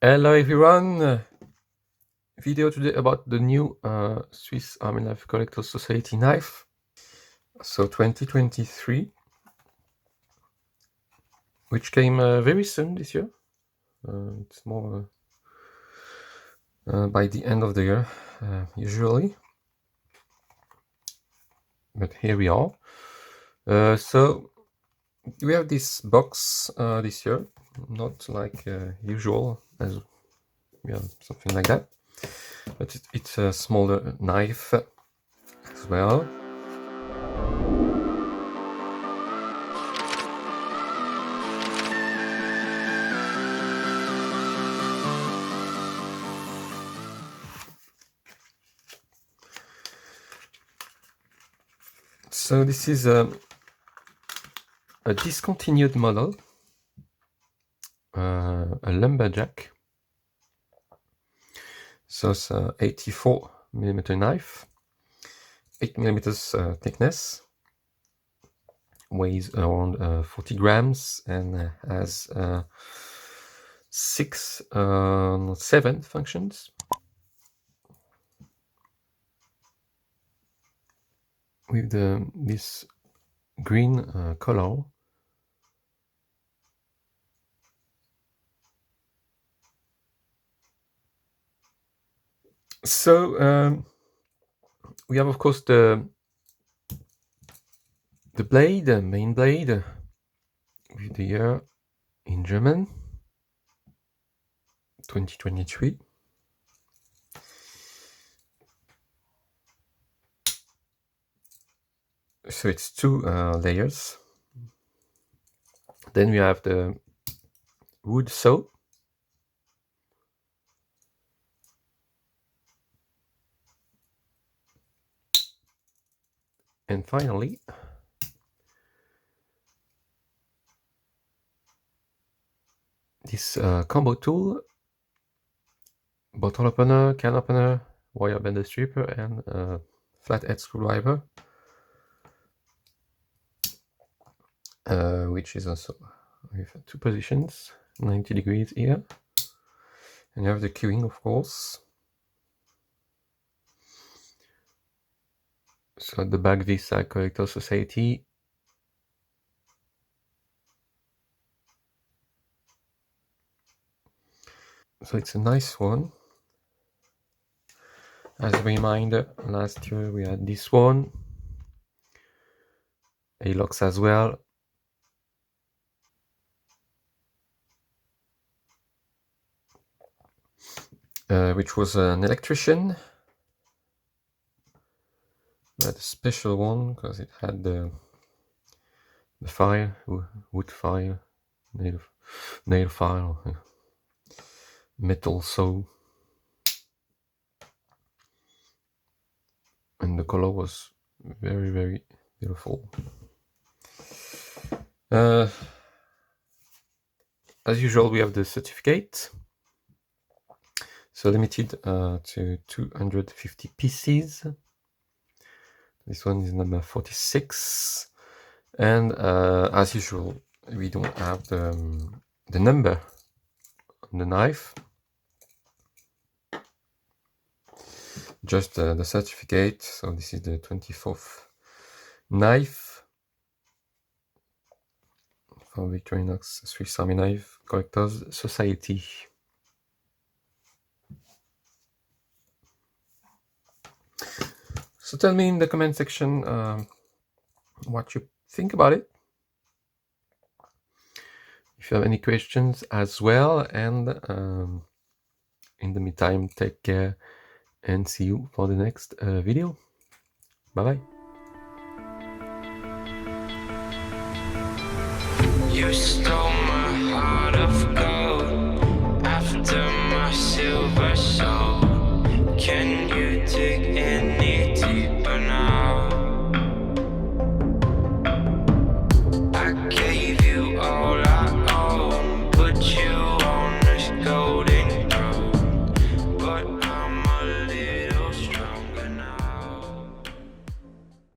Hello everyone, video today about the new Swiss Army Knife Collectors Society knife. So 2023, which came very soon this year. It's more by the end of the year usually, but here we are. So we have this box this year, not like usual, as something like that, but it's a smaller knife as well. So this is a discontinued model, a Lumberjack. So it's a 84mm knife, 8mm thickness, weighs around 40 grams and has 7 functions. With this green color. So we have, of course, the blade, the main blade, with the year in German, 2023. So it's 2 layers. Then we have the wood saw. And finally, this combo tool, bottle opener, can opener, wire bender stripper, and flathead screwdriver, which is also with 2 positions, 90 degrees here. And you have the keyring, of course. So at the back, VSAKCS Collectors Society. So it's a nice one. As a reminder, last year we had this one, ALOX as well. Which was an electrician, but a special one because it had the file, wood file, nail file, metal saw, and the color was very, very beautiful. As usual, we have the certificate. So limited to 250 pieces. This one is number 46. And as usual, we don't have the number on the knife. Just the certificate. So this is the 24th knife from Victorinox Swiss Army Knife Collectors Society. So tell me in the comment section what you think about it. If you have any questions as well, and in the meantime, take care and see you for the next video. Bye bye.